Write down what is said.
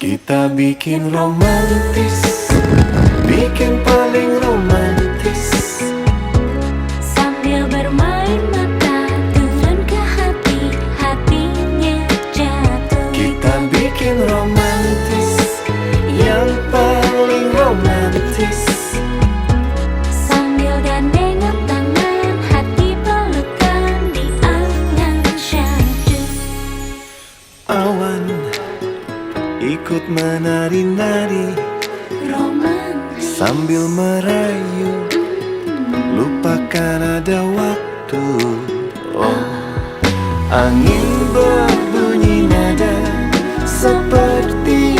Kita bikin romantis, bikin paling romantis. Sambil bermain mata turun ke hati, hatinya jatuh. Kita bikin romantis, yang paling romantis. Sambil gandengan tangan, hati pelukan di angan syahdu. Awan ikut menari-nari Romantis sambil merayu, lupakan ada waktu. Oh, angin berbunyi nada seperti